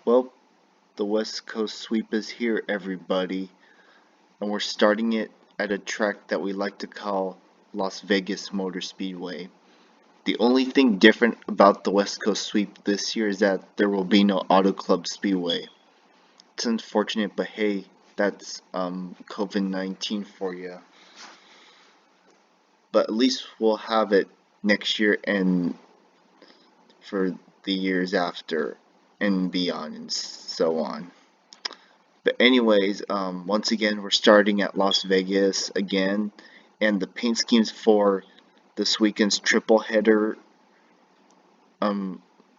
Well, the West Coast sweep is here, everybody, and we're starting it at a track that we like to call Las Vegas Motor Speedway. The only thing different about the West Coast sweep this year is that there will be no Auto Club Speedway. It's unfortunate, but hey, that's COVID-19 for you. But at least we'll have it next year and for the years after and beyond and so on. But anyways, once again, we're starting at Las Vegas again, and the paint schemes for this weekend's triple header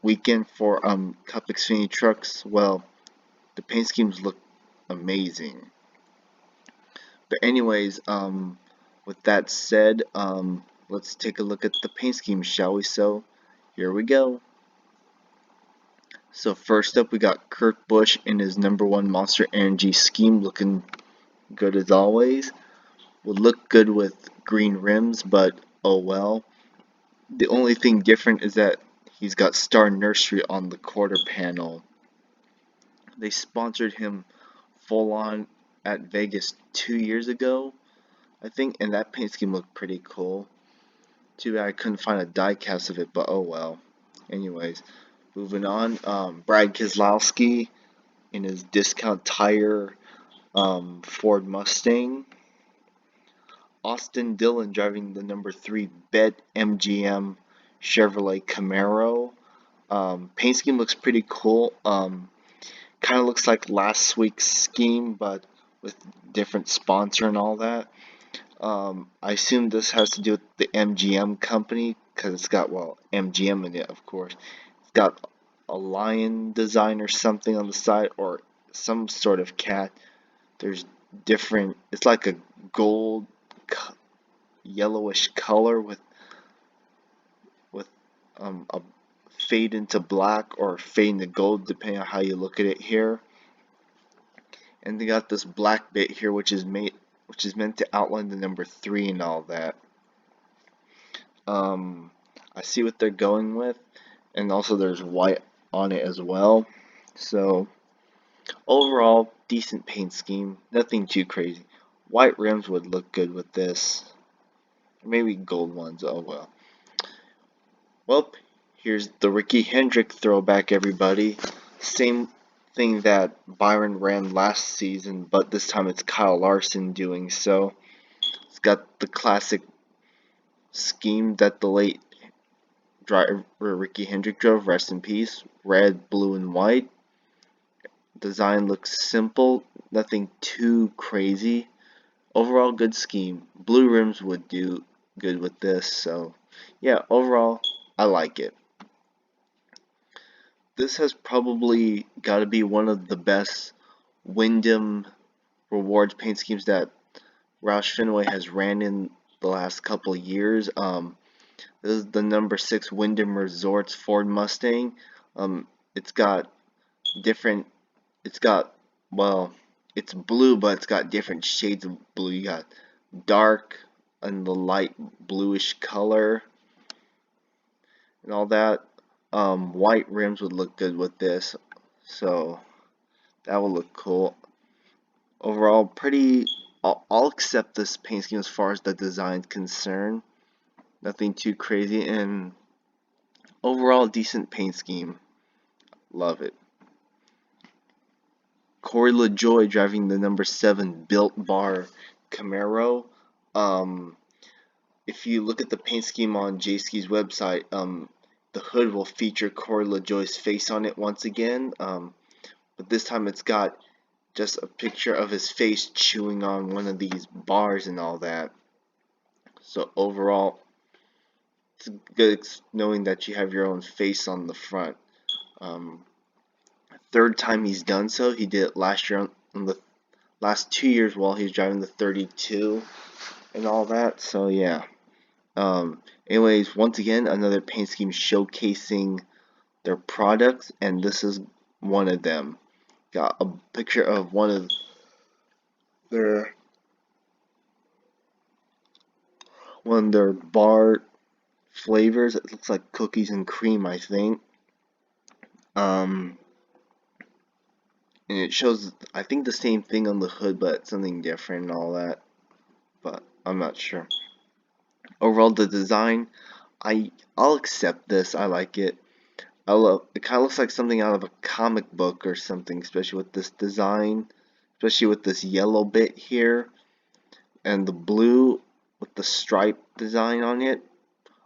weekend for Cup Xfinity trucks. Well, the paint schemes look amazing. But anyways, with that said, let's take a look at the paint schemes, shall we? So, here we go. So first up, we got Kirk Bush in his #1 Monster Energy scheme, looking good as always. Would look good with green rims, but oh well. The only thing different is that he's got Star Nursery on the quarter panel. They sponsored him full on at Vegas 2 years ago, I think, and that paint scheme looked pretty cool. Too bad I couldn't find a die cast of it, but oh well. Anyways, moving on. Brad Keselowski in his discount tire Ford Mustang. Austin Dillon driving the #3 Bet MGM Chevrolet Camaro. Paint scheme looks pretty cool. Kind of looks like last week's scheme, but with different sponsor and all that. I assume this has to do with the MGM company because it's got, well, MGM in it, of course. It's got a lion design or something on the side, or some sort of cat. There's different, it's like a gold yellowish color with a fade into black or fade into gold, depending on how you look at it here. And they got this black bit here, which is meant to outline the #3 and all that. I see what they're going with, and also there's white on it as well. So overall, decent paint scheme, nothing too crazy. White rims would look good with this. Maybe gold ones, oh well. Well, here's the Ricky Hendrick throwback, everybody. Same thing that Byron ran last season, but this time it's Kyle Larson doing so. It's got the classic scheme that the late driver Ricky Hendrick drove, rest in peace. Red, blue, and white. Design looks simple, nothing too crazy. Overall, good scheme. Blue rims would do good with this, so yeah, overall, I like it. This has probably got to be one of the best Wyndham rewards paint schemes that Roush Fenway has ran in the last couple of years. This is the #6 Wyndham Resorts Ford Mustang. It's got different, well, it's blue, but it's got different shades of blue. You got dark and the light bluish color and all that. White rims would look good with this, so that would look cool. Overall, pretty. I'll accept this paint scheme as far as the design is concerned. Nothing too crazy, and overall decent paint scheme. Love it. Corey LaJoy driving the #7 Built Bar Camaro. If you look at the paint scheme on J-Ski's website, the hood will feature Corey LaJoy's face on it once again. But this time it's got just a picture of his face chewing on one of these bars and all that. So overall, it's good knowing that you have your own face on the front. Third time he's done so. He did it last year on the last 2 years while he was driving the 32 and all that. So yeah. Anyways, once again, another paint scheme showcasing their products, and this is one of them. Got a picture of one of their bar flavors. It looks like cookies and cream, I think. and it shows, I think, the same thing on the hood, but something different and all that. But I'm not sure. Overall, the design, I'll accept this. I like it. I love it. Kind of looks like something out of a comic book or something, especially with this design, especially with this yellow bit here and the blue with the stripe design on it.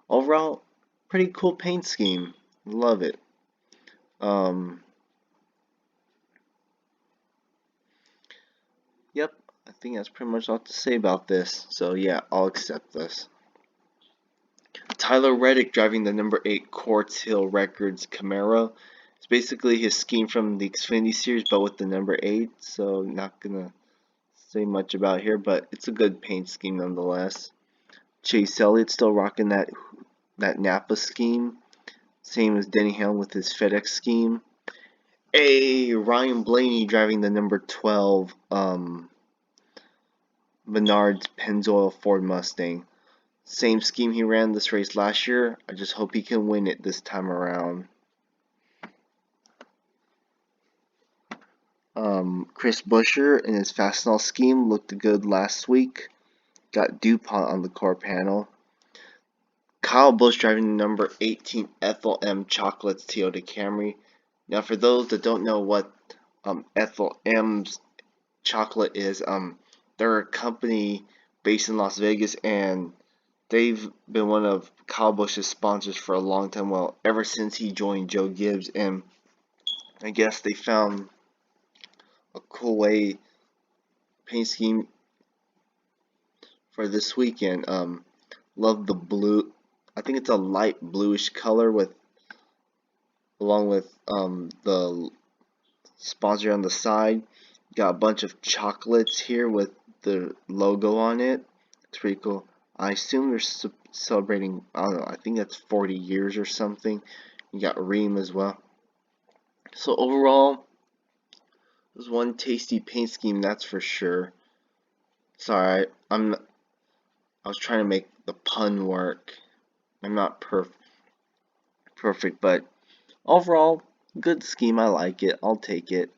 Overall, pretty cool paint scheme. Love it. Um, yep, I think that's pretty much all to say about this. So yeah, I'll accept this. Tyler Reddick driving the number 8 Quartz Hill Records Camaro. It's basically his scheme from the Xfinity series, but with the number 8. So not gonna say much about here, but it's a good paint scheme nonetheless. Chase Elliott still rocking that Napa scheme, same as Denny Hamlin with his FedEx scheme. Ryan Blaney driving the number 12 Menards Pennzoil Ford Mustang. Same scheme he ran this race last year. I just hope he can win it this time around. Chris Buescher in his Fastenal scheme looked good last week. Got DuPont on the core panel. Kyle Busch driving the number 18 Ethel M Chocolates Toyota Camry. Now, for those that don't know what Ethel M's chocolate is, they're a company based in Las Vegas, and they've been one of Kyle Busch's sponsors for a long time. Well, ever since he joined Joe Gibbs, and I guess they found a cool way paint scheme for this weekend. Love the blue. I think it's a light bluish color with, along with the sponsor on the side. Got a bunch of chocolates here with the logo on it. It's pretty cool. I assume they're celebrating, I don't know, I think that's 40 years or something. You got Ream as well. So overall, it was one tasty paint scheme, that's for sure. Sorry, I was trying to make the pun work. I'm not perfect, but overall, good scheme. I like it. I'll take it.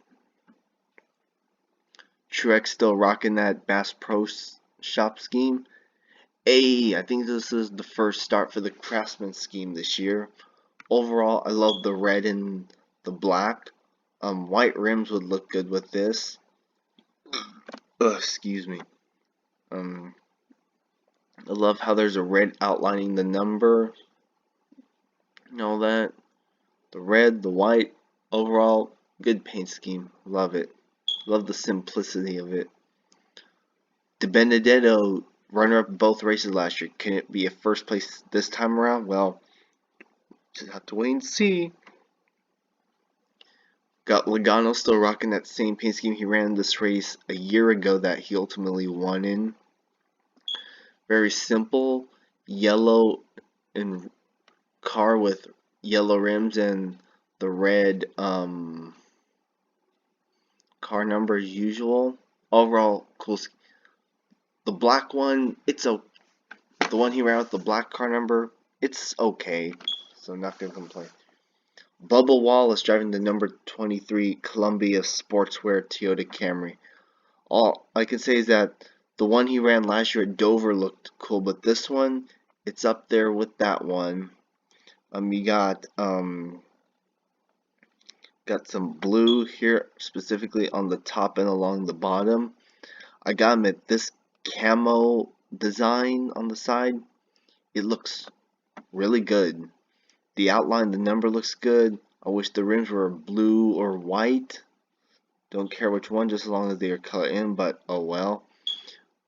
Truex still rocking that Bass Pro Shop scheme. I think this is the first start for the Craftsman scheme this year. Overall, I love the red and the black. White rims would look good with this. Excuse me. I love how there's a red outlining the number. And all that. The red, the white. Overall, good paint scheme. Love it. Love the simplicity of it. DiBenedetto, runner-up both races last year. Can it be a first place this time around? Well, just have to wait and see. Got Logano still rocking that same paint scheme he ran this race a year ago that he ultimately won in. Very simple, yellow and car with yellow rims and the red car number as usual. Overall, cool. The black one, the one he ran with the black car number, it's okay. So not gonna complain. Bubba Wallace driving the number 23 Columbia Sportswear Toyota Camry. All I can say is that the one he ran last year at Dover looked cool, but this one, it's up there with that one. You got some blue here, specifically on the top and along the bottom. I gotta admit, this camo design on the side, it looks really good. The outline, the number looks good. I wish the rims were blue or white. Don't care which one, just as long as they are cut in, but oh well.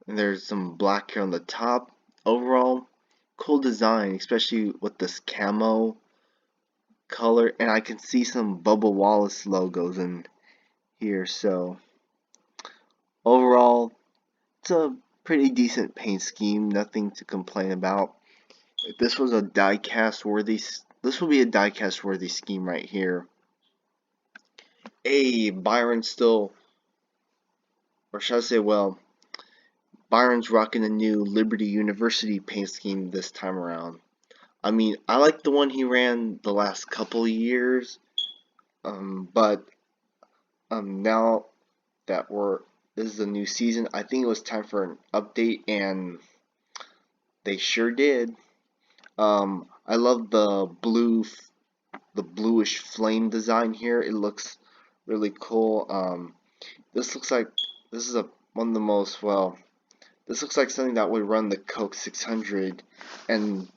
And there's some black here on the top. Overall, cool design, especially with this camo color. And I can see some Bubba Wallace logos in here, so overall, it's a pretty decent paint scheme. Nothing to complain about. If this was a die-cast worthy, this will be a die-cast worthy scheme right here. Byron still, or should I say, well, Byron's rocking a new Liberty University paint scheme this time around. I mean, I like the one he ran the last couple of years, but Now that this is a new season, I think it was time for an update, and they sure did. I love the bluish flame design here. It looks really cool. This looks like this is one of the most, well, this looks like something that would run the Coke 600, and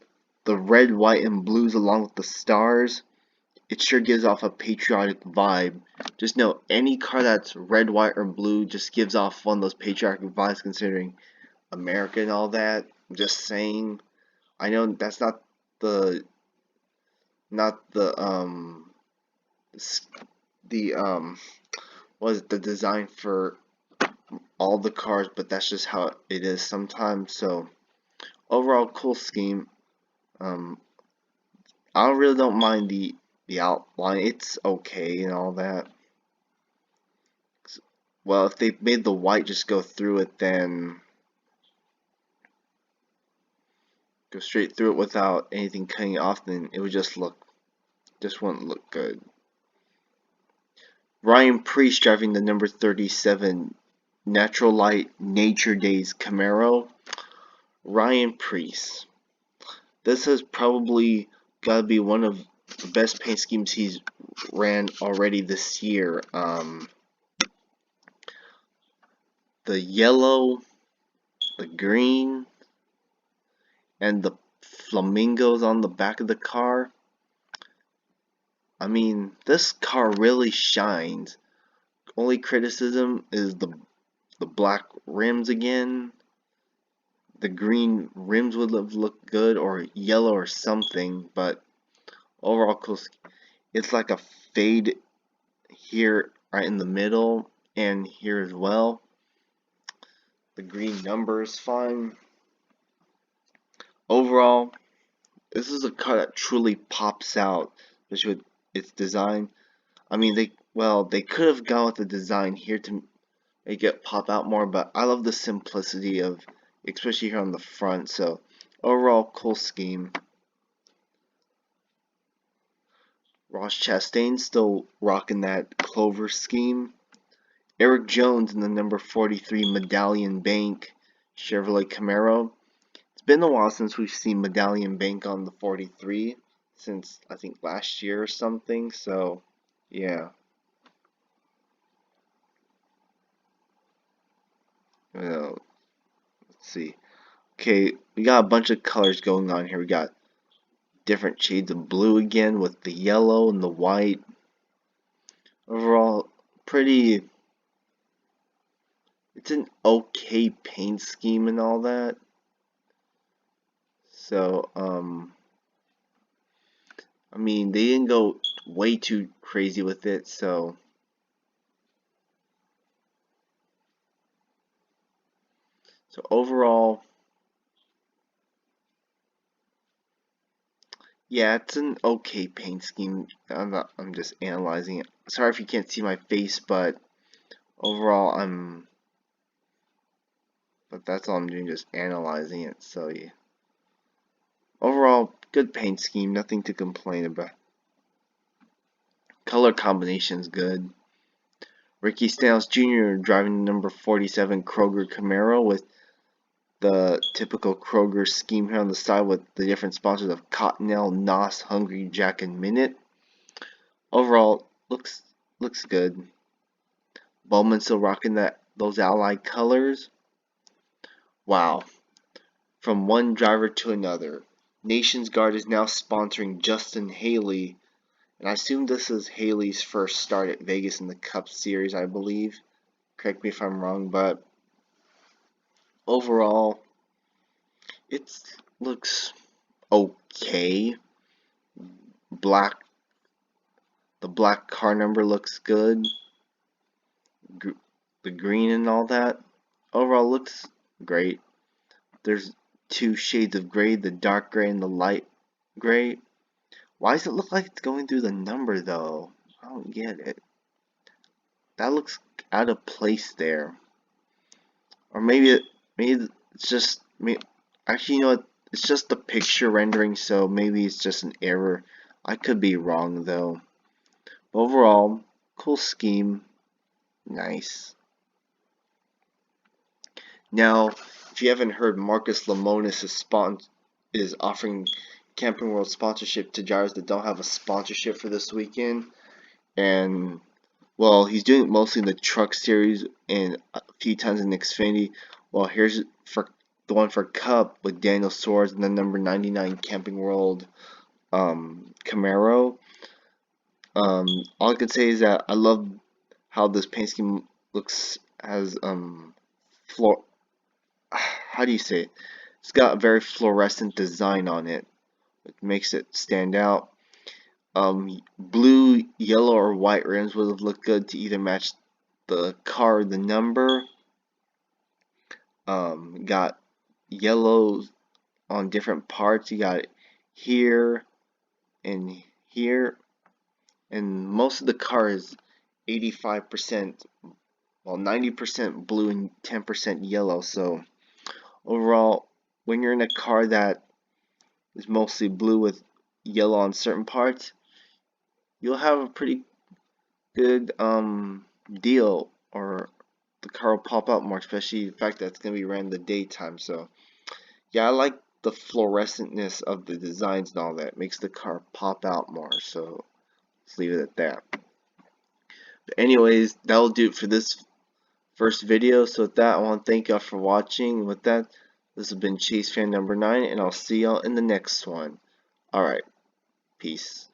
the red, white, and blues along with the stars. It sure gives off a patriotic vibe. Just know any car that's red, white, or blue just gives off one of those patriotic vibes, considering America and all that. I'm just saying. I know that's the not the was the design for all the cars, but that's just how it is sometimes. So overall, cool scheme. Um, I really don't mind the outline. It's okay and all that. Well, if they made the white just go through it, then go straight through it without anything cutting off, then it would just wouldn't look good. Ryan Priest driving the number 37 Natural Light Nature Days Camaro. Ryan Priest. This has probably got to be one of the best paint schemes he's ran already this year. The yellow, the green, and the flamingos on the back of the car. I mean, this car really shines. Only criticism is the black rims again. The green rims would have looked good, or yellow or something, but overall cool. It's like a fade here right in the middle and here as well. The green number is fine. Overall, this is a car that truly pops out, especially with its design. I mean, they could have gone with the design here to make it pop out more, but I love the simplicity of, especially here on the front. So overall, cool scheme. Ross Chastain still rocking that clover scheme. Eric Jones in the number 43 Medallion Bank Chevrolet Camaro. It's been a while since we've seen Medallion Bank on the 43, since I think last year or something, so yeah. Let's see. Okay, we got a bunch of colors going on here. We got different shades of blue again with the yellow and the white. Overall, it's an okay paint scheme and all that. So, I mean, they didn't go way too crazy with it, so overall, yeah, it's an okay paint scheme. I'm just analyzing it. Sorry if you can't see my face, but overall, but that's all I'm doing, just analyzing it. So yeah, overall, good paint scheme, nothing to complain about. Color combination's good. Ricky Stiles Jr. driving the number 47 Kroger Camaro with the typical Kroger scheme here on the side with the different sponsors of Cottonelle, Nos, Hungry Jack, and Minute. Overall, looks good. Bowman still rocking those allied colors. Wow. From one driver to another. Nations Guard is now sponsoring Justin Haley, and I assume this is Haley's first start at Vegas in the Cup Series, I believe. Correct me if I'm wrong, but overall, it looks okay. The black car number looks good. The green and all that. Overall, looks great. There's two shades of gray, the dark gray and the light gray. Why does it look like it's going through the number though? I don't get it. That looks out of place there. Or maybe it's just actually, you know what? It's just the picture rendering, so maybe it's just an error. I could be wrong though. But overall, cool scheme. Nice. Now, if you haven't heard, Marcus Lemonis is offering Camping World sponsorship to drivers that don't have a sponsorship for this weekend. And, well, he's doing it mostly in the truck series and a few times in Xfinity. Well, here's for the one for Cup with Daniel Suarez and the number 99 Camping World Camaro. All I can say is that I love how this paint scheme looks, has floor, how do you say it? It's got a very fluorescent design on it. It makes it stand out. Blue, yellow, or white rims would have looked good to either match the car or the number. Got yellows on different parts. You got it here and here. And most of the car is 85%, well, 90% blue and 10% yellow. So overall, when you're in a car that is mostly blue with yellow on certain parts, you'll have a pretty good deal, or the car will pop out more, especially the fact that it's going to be ran in the daytime. So yeah, I like the fluorescentness of the designs and all that. It makes the car pop out more. So let's leave it at that. But anyways, that'll do it for this first video. So with that, I want to thank y'all for watching. With that, this has been Chase Fan number 9, and I'll see y'all in the next one. Alright, peace.